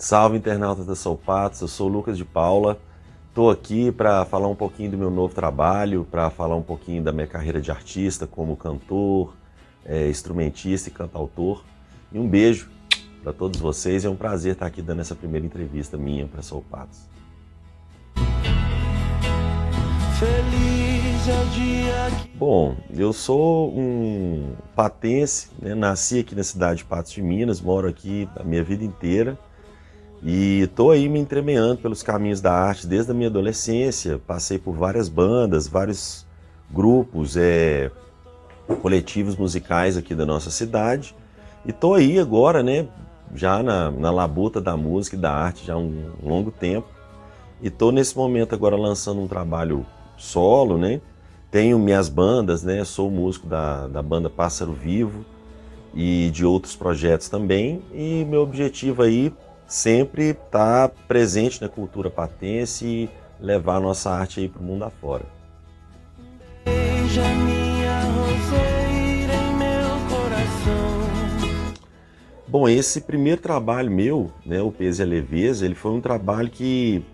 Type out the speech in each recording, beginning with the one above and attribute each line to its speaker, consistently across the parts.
Speaker 1: Salve, internautas da Soul Patos, eu sou o Lucas de Paula. Estou aqui para falar um pouquinho do meu novo trabalho, para falar um pouquinho da minha carreira de artista como cantor, instrumentista e cantautor. E um beijo para todos vocês, é um prazer estar aqui dando essa primeira entrevista minha para Soul Patos.
Speaker 2: Feliz é o dia que...
Speaker 1: Bom, eu sou um patense, né? Nasci aqui na cidade de Patos de Minas, moro aqui a minha vida inteira e estou aí me entremeando pelos caminhos da arte desde a minha adolescência. Passei por várias bandas, vários grupos, coletivos musicais aqui da nossa cidade e estou aí agora, né, já na labuta da música e da arte já há um longo tempo e estou nesse momento agora lançando um trabalho solo, né? Tenho minhas bandas, né? Sou músico da banda Pássaro Vivo e de outros projetos também. E meu objetivo aí sempre tá presente na cultura patense e levar a nossa arte aí para o mundo afora.
Speaker 2: Beija minha roseira em meu coração.
Speaker 1: Bom, esse primeiro trabalho meu, né? O Peso e a Leveza, ele foi um trabalho que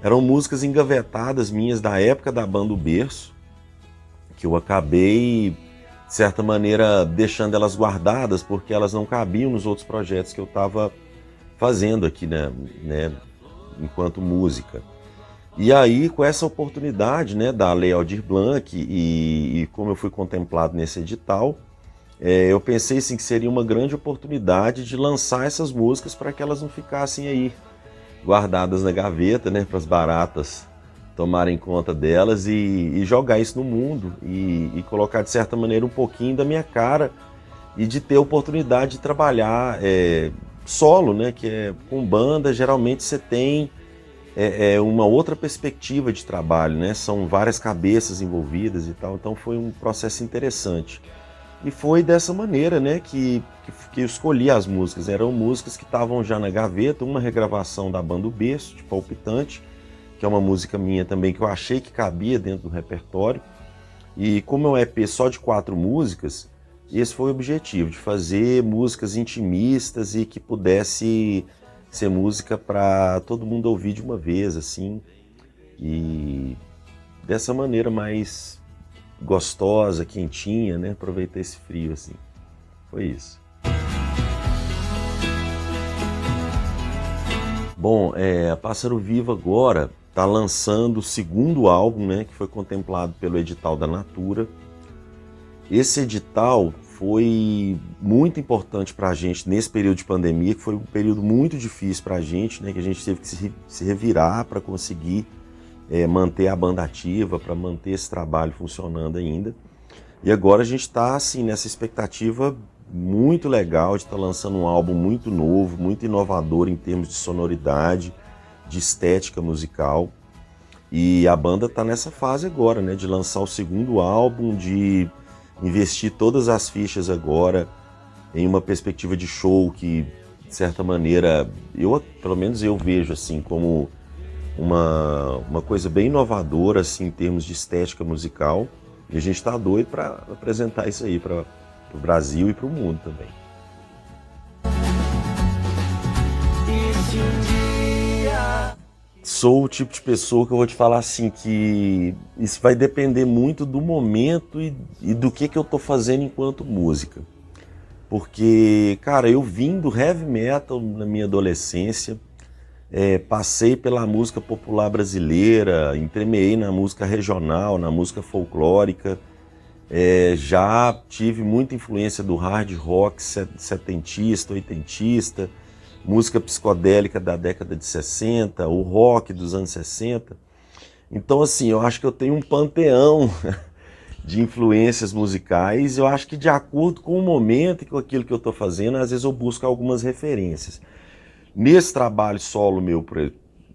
Speaker 1: eram músicas engavetadas minhas da época da banda O Berço, que eu acabei, de certa maneira, deixando elas guardadas porque elas não cabiam nos outros projetos que eu estava fazendo aqui, né, enquanto música. E aí, com essa oportunidade, né, da Lei Aldir Blanc e como eu fui contemplado nesse edital, eu pensei assim, que seria uma grande oportunidade de lançar essas músicas para que elas não ficassem aí guardadas na gaveta, né, para as baratas tomarem conta delas e jogar isso no mundo e colocar de certa maneira um pouquinho da minha cara e de ter a oportunidade de trabalhar solo, né, que é com banda. Geralmente você tem uma outra perspectiva de trabalho, né, são várias cabeças envolvidas e tal, então foi um processo interessante. E foi dessa maneira, né, que eu escolhi as músicas. Eram músicas que estavam já na gaveta, uma regravação da banda O Berço, de Palpitante, que é uma música minha também que eu achei que cabia dentro do repertório. E como é um EP só de 4 músicas, esse foi o objetivo, de fazer músicas intimistas e que pudesse ser música para todo mundo ouvir de uma vez, assim. E dessa maneira mais gostosa, quentinha, né? Aproveitar esse frio, assim. Foi isso. Bom, a Pássaro Vivo agora está lançando o segundo álbum, né? Que foi contemplado pelo edital da Natura. Esse edital foi muito importante para a gente nesse período de pandemia, que foi um período muito difícil para a gente, né? Que a gente teve que se revirar para conseguir manter a banda ativa, para manter esse trabalho funcionando ainda. E agora a gente está assim, nessa expectativa muito legal de estar lançando um álbum muito novo, muito inovador em termos de sonoridade, de estética musical. E a banda está nessa fase agora, né, de lançar o segundo álbum, de investir todas as fichas agora em uma perspectiva de show que, de certa maneira, pelo menos eu vejo assim como uma coisa bem inovadora assim, em termos de estética musical, e a gente está doido para apresentar isso aí para o Brasil e para o mundo também. Sou o tipo de pessoa que eu vou te falar assim, que isso vai depender muito do momento e do que eu tô fazendo enquanto música. Porque, cara, eu vim do heavy metal na minha adolescência, passei pela música popular brasileira, entremeei na música regional, na música folclórica, já tive muita influência do hard rock setentista, oitentista, música psicodélica da década de 60, o rock dos anos 60. Então, assim, eu acho que eu tenho um panteão de influências musicais. Eu acho que de acordo com o momento e com aquilo que eu estou fazendo, às vezes eu busco algumas referências. Nesse trabalho solo meu,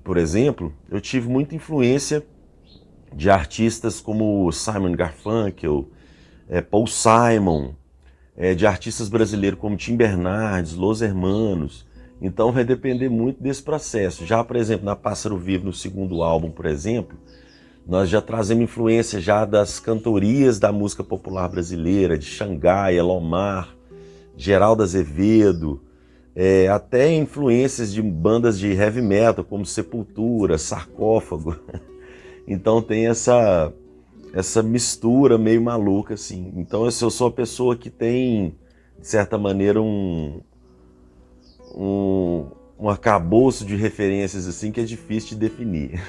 Speaker 1: por exemplo, eu tive muita influência de artistas como Simon Garfunkel, Paul Simon, de artistas brasileiros como Tim Bernardes, Los Hermanos. Então vai depender muito desse processo. Já, por exemplo, na Pássaro Vivo, no segundo álbum, por exemplo, nós já trazemos influência já das cantorias da música popular brasileira, de Xangai, Elomar, Geraldo Azevedo, até influências de bandas de heavy metal, como Sepultura, Sarcófago. Então tem essa mistura meio maluca, assim. Então eu sou uma pessoa que tem, de certa maneira, um arcabouço de referências assim que é difícil de definir.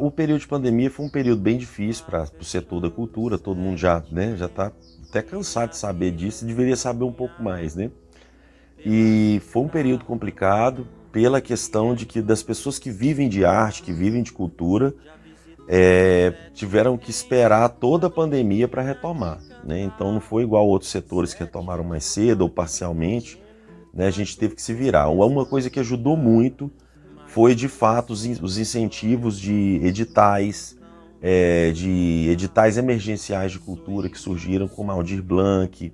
Speaker 1: O período de pandemia foi um período bem difícil para o setor da cultura, todo mundo já está até cansado de saber disso e deveria saber um pouco mais, né? E foi um período complicado pela questão de que das pessoas que vivem de arte, que vivem de cultura, tiveram que esperar toda a pandemia para retomar, né? Então não foi igual outros setores que retomaram mais cedo ou parcialmente, né? A gente teve que se virar. Uma coisa que ajudou muito foi, de fato, os incentivos de editais emergenciais de cultura que surgiram, como Aldir Blanc,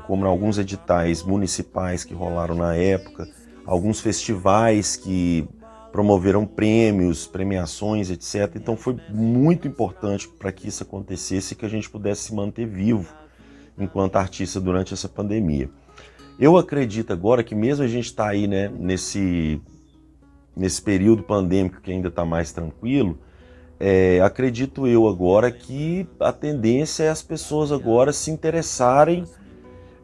Speaker 1: como alguns editais municipais que rolaram na época, alguns festivais que promoveram prêmios, premiações, etc. Então foi muito importante para que isso acontecesse e que a gente pudesse se manter vivo enquanto artista durante essa pandemia. Eu acredito agora que mesmo a gente está aí, né, nesse período pandêmico que ainda está mais tranquilo, acredito eu agora que a tendência é as pessoas agora se interessarem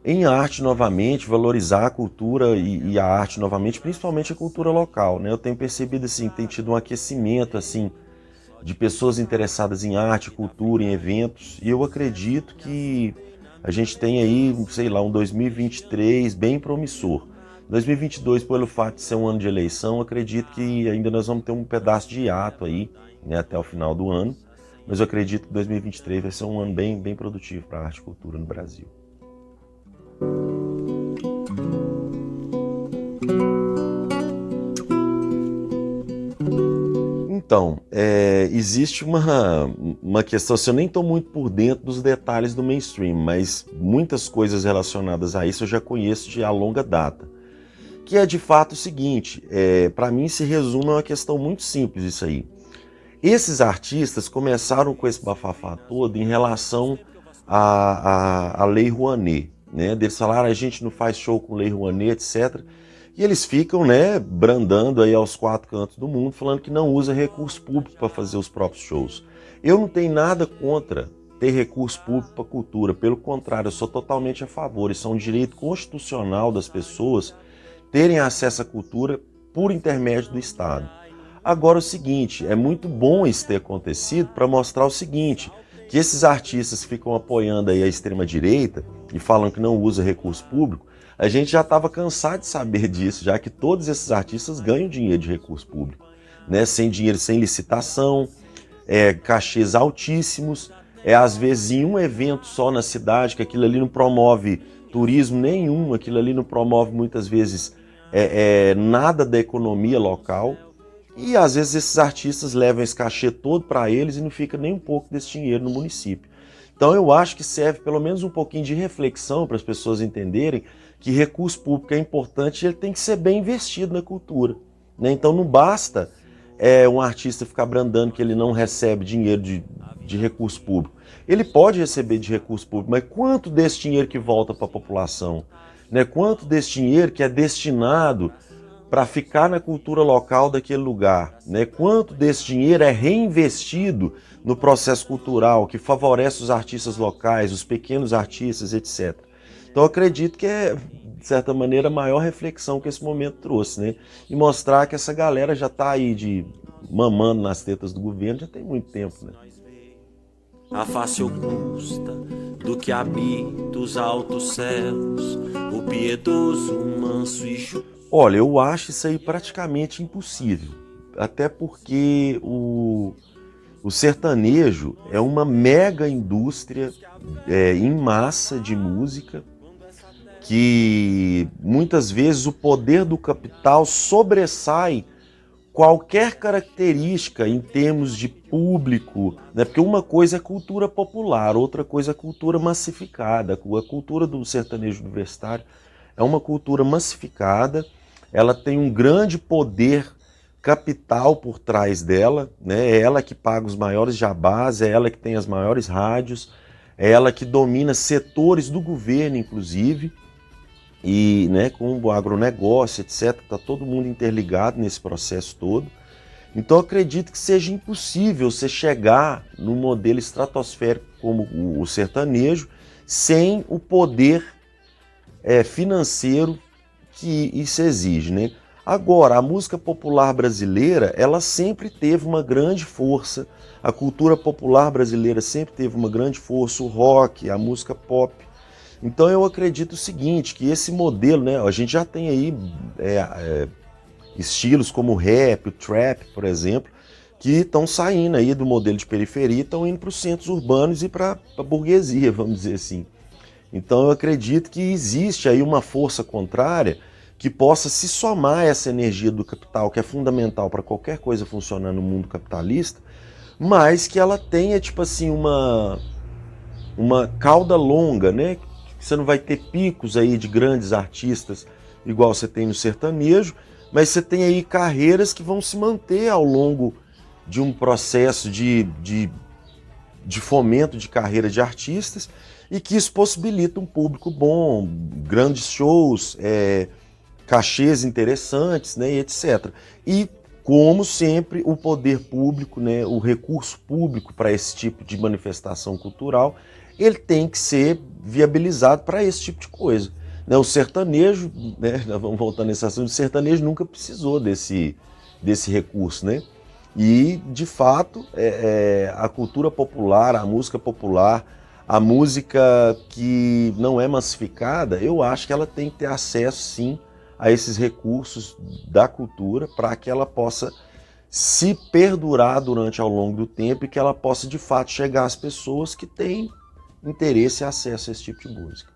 Speaker 1: em arte novamente, valorizar a cultura e a arte novamente, principalmente a cultura local, né? Eu tenho percebido assim, tem tido um aquecimento assim de pessoas interessadas em arte, cultura, em eventos, e eu acredito que a gente tem aí, sei lá, um 2023 bem promissor. 2022, pelo fato de ser um ano de eleição, acredito que ainda nós vamos ter um pedaço de hiato aí, né, até o final do ano, mas eu acredito que 2023 vai ser um ano bem, bem produtivo para a arte e cultura no Brasil. Então, existe uma questão, assim, eu nem estou muito por dentro dos detalhes do mainstream, mas muitas coisas relacionadas a isso eu já conheço de a longa data. Que é de fato o seguinte, para mim se resume a uma questão muito simples isso aí. Esses artistas começaram com esse bafafá todo em relação à Lei Rouanet, né? Eles falaram, a gente não faz show com Lei Rouanet, etc. E eles ficam, né, brandando aí aos quatro cantos do mundo, falando que não usa recurso público para fazer os próprios shows. Eu não tenho nada contra ter recurso público para cultura, pelo contrário, eu sou totalmente a favor. Isso é um direito constitucional das pessoas terem acesso à cultura por intermédio do Estado. Agora o seguinte, é muito bom isso ter acontecido para mostrar o seguinte, que esses artistas que ficam apoiando aí a extrema-direita e falam que não usa recurso público, a gente já estava cansado de saber disso, já que todos esses artistas ganham dinheiro de recurso público, né? Sem dinheiro, sem licitação, cachês altíssimos, às vezes em um evento só na cidade, que aquilo ali não promove turismo nenhum, aquilo ali não promove muitas vezes nada da economia local, e às vezes esses artistas levam esse cachê todo para eles e não fica nem um pouco desse dinheiro no município. Então eu acho que serve pelo menos um pouquinho de reflexão para as pessoas entenderem que recurso público é importante e ele tem que ser bem investido na cultura, né? Então não basta um artista ficar brandando que ele não recebe dinheiro de recurso público. Ele pode receber de recurso público, mas quanto desse dinheiro que volta para a população? Né? Quanto desse dinheiro que é destinado para ficar na cultura local daquele lugar? Né? Quanto desse dinheiro é reinvestido no processo cultural que favorece os artistas locais, os pequenos artistas, etc. Então eu acredito que de certa maneira, a maior reflexão que esse momento trouxe, né? E mostrar que essa galera já está aí mamando nas tetas do governo já tem muito tempo, né?
Speaker 2: A face oculta do que habita os altos céus, o piedoso, manso e justo.
Speaker 1: Olha, eu acho isso aí praticamente impossível, até porque o sertanejo é uma mega indústria em massa de música, que muitas vezes o poder do capital sobressai qualquer característica em termos de público, né? Porque uma coisa é cultura popular, outra coisa é cultura massificada. A cultura do sertanejo universitário é uma cultura massificada, ela tem um grande poder capital por trás dela, né? É ela que paga os maiores jabás, é ela que tem as maiores rádios, é ela que domina setores do governo, inclusive, e, né, com o agronegócio, etc. Está todo mundo interligado nesse processo todo. Então, eu acredito que seja impossível você chegar num modelo estratosférico como o sertanejo sem o poder financeiro que isso exige, né? Agora, a música popular brasileira, ela sempre teve uma grande força, a cultura popular brasileira sempre teve uma grande força, o rock, a música pop. Então eu acredito o seguinte, que esse modelo, né, a gente já tem aí estilos como o rap, o trap, por exemplo, que estão saindo aí do modelo de periferia e estão indo para os centros urbanos e para a burguesia, vamos dizer assim. Então eu acredito que existe aí uma força contrária que possa se somar a essa energia do capital, que é fundamental para qualquer coisa funcionar no mundo capitalista, mas que ela tenha, tipo assim, uma cauda longa, né? Você não vai ter picos aí de grandes artistas igual você tem no sertanejo, mas você tem aí carreiras que vão se manter ao longo de um processo de fomento de carreira de artistas e que isso possibilita um público bom, grandes shows, cachês interessantes, né, e etc. E, como sempre, o poder público, né, o recurso público para esse tipo de manifestação cultural, ele tem que ser viabilizado para esse tipo de coisa. Né, o sertanejo, né, vamos voltar nesse assunto, o sertanejo nunca precisou desse recurso, né? E, de fato, a cultura popular, a música popular, a música que não é massificada, eu acho que ela tem que ter acesso, sim, a esses recursos da cultura para que ela possa se perdurar durante ao longo do tempo e que ela possa, de fato, chegar às pessoas que têm interesse e acesso a esse tipo de música.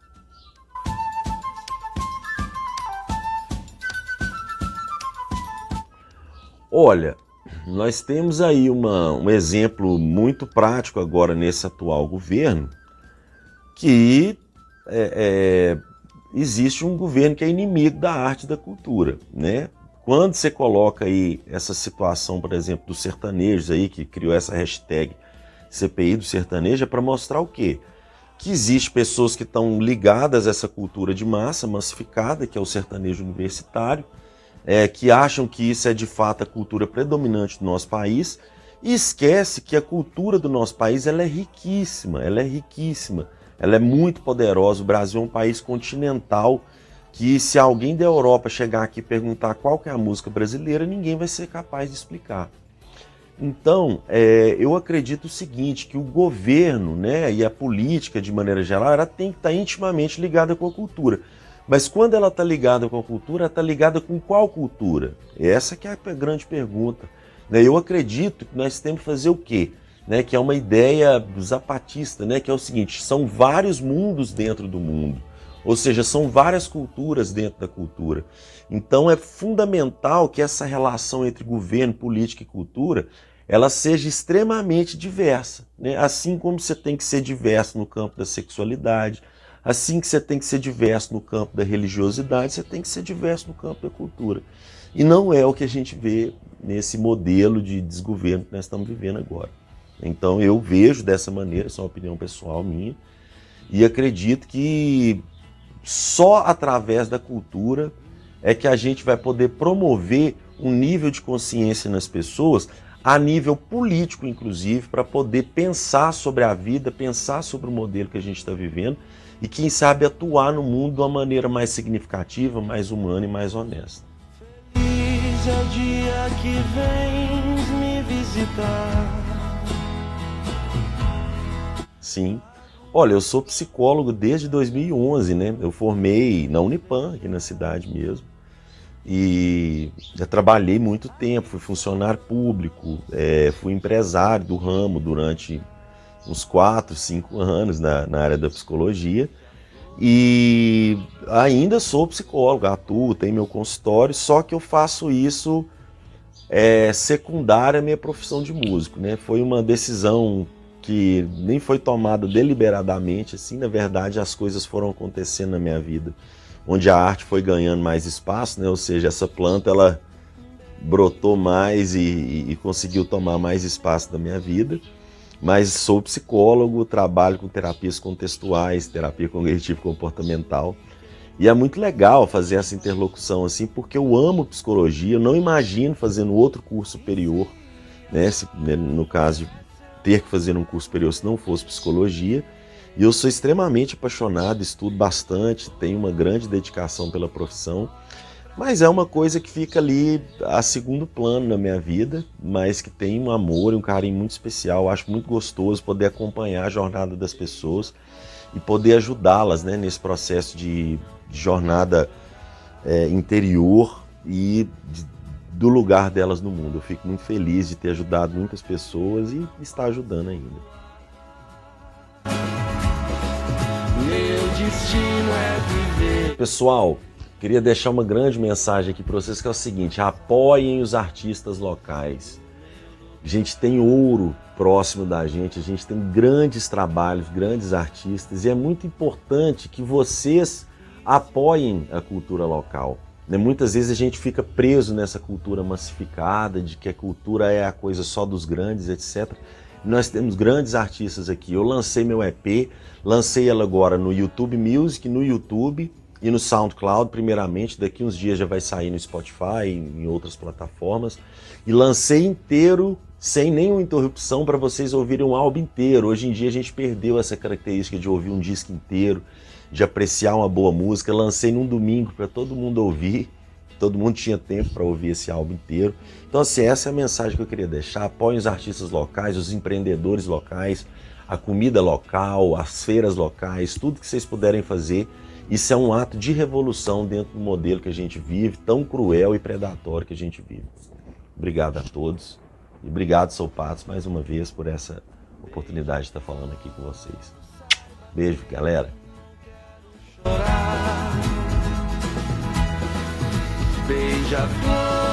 Speaker 1: Olha, nós temos aí um exemplo muito prático agora nesse atual governo, que existe um governo que é inimigo da arte e da cultura, né? Quando você coloca aí essa situação, por exemplo, dos sertanejos aí, que criou essa hashtag CPI do sertanejo, é para mostrar o quê? Que existe pessoas que estão ligadas a essa cultura de massa, massificada, que é o sertanejo universitário, que acham que isso é de fato a cultura predominante do nosso país, e esquece que a cultura do nosso país ela é riquíssima, ela é muito poderosa. O Brasil é um país continental que, se alguém da Europa chegar aqui e perguntar qual que é a música brasileira, ninguém vai ser capaz de explicar. Então, eu acredito o seguinte, que o governo, né, e a política, de maneira geral, ela tem que estar intimamente ligada com a cultura. Mas quando ela está ligada com a cultura, ela está ligada com qual cultura? Essa que é a grande pergunta. Eu acredito que nós temos que fazer o quê? Que é uma ideia zapatista, que é o seguinte, são vários mundos dentro do mundo. Ou seja, são várias culturas dentro da cultura. Então é fundamental que essa relação entre governo, política e cultura, ela seja extremamente diversa. Assim como você tem que ser diverso no campo da sexualidade, assim que você tem que ser diverso no campo da religiosidade, você tem que ser diverso no campo da cultura. E não é o que a gente vê nesse modelo de desgoverno que nós estamos vivendo agora. Então eu vejo dessa maneira, essa é uma opinião pessoal minha, e acredito que só através da cultura é que a gente vai poder promover um nível de consciência nas pessoas, a nível político inclusive, para poder pensar sobre a vida, pensar sobre o modelo que a gente está vivendo e, quem sabe, atuar no mundo de uma maneira mais significativa, mais humana e mais honesta.
Speaker 2: Feliz é o dia que vens me visitar.
Speaker 1: Sim. Olha, eu sou psicólogo desde 2011, né? Eu formei na Unipam, aqui na cidade mesmo, e já trabalhei muito tempo, fui funcionário público, fui empresário do ramo durante uns 4, 5 anos na área da psicologia, e ainda sou psicólogo, atuo, tenho meu consultório, só que eu faço isso secundária à minha profissão de músico, né? Foi uma decisão que nem foi tomada deliberadamente, assim, na verdade as coisas foram acontecendo na minha vida, onde a arte foi ganhando mais espaço, né? Ou seja, essa planta ela brotou mais e conseguiu tomar mais espaço da minha vida. Mas sou psicólogo, trabalho com terapias contextuais, terapia cognitivo-comportamental. E é muito legal fazer essa interlocução assim, porque eu amo psicologia, eu não imagino fazendo outro curso superior, né? No caso de ter que fazer um curso superior se não fosse psicologia. E eu sou extremamente apaixonado, estudo bastante, tenho uma grande dedicação pela profissão, mas é uma coisa que fica ali a segundo plano na minha vida, mas que tem um amor e um carinho muito especial. Eu acho muito gostoso poder acompanhar a jornada das pessoas e poder ajudá-las, né, nesse processo de jornada interior e do lugar delas no mundo. Eu fico muito feliz de ter ajudado muitas pessoas e estar ajudando ainda. Meu destino é viver. Pessoal, queria deixar uma grande mensagem aqui para vocês, que é o seguinte: apoiem os artistas locais. A gente tem ouro próximo da gente, a gente tem grandes trabalhos, grandes artistas, e é muito importante que vocês apoiem a cultura local. Muitas vezes a gente fica preso nessa cultura massificada, de que a cultura é a coisa só dos grandes, etc. Nós temos grandes artistas aqui. Eu lancei meu EP, lancei ela agora no YouTube Music, no YouTube e no SoundCloud, primeiramente. Daqui uns dias já vai sair no Spotify, em outras plataformas. E lancei inteiro, sem nenhuma interrupção, para vocês ouvirem um álbum inteiro. Hoje em dia a gente perdeu essa característica de ouvir um disco inteiro, de apreciar uma boa música. Lancei num domingo para todo mundo ouvir. Todo mundo tinha tempo para ouvir esse álbum inteiro. Então, assim, essa é a mensagem que eu queria deixar. Apoiem os artistas locais, os empreendedores locais, a comida local, as feiras locais, tudo que vocês puderem fazer. Isso é um ato de revolução dentro do modelo que a gente vive, tão cruel e predatório que a gente vive. Obrigado a todos. E obrigado, Sou Patos, mais uma vez, por essa oportunidade de estar falando aqui com vocês. Beijo, galera. Beija-flor.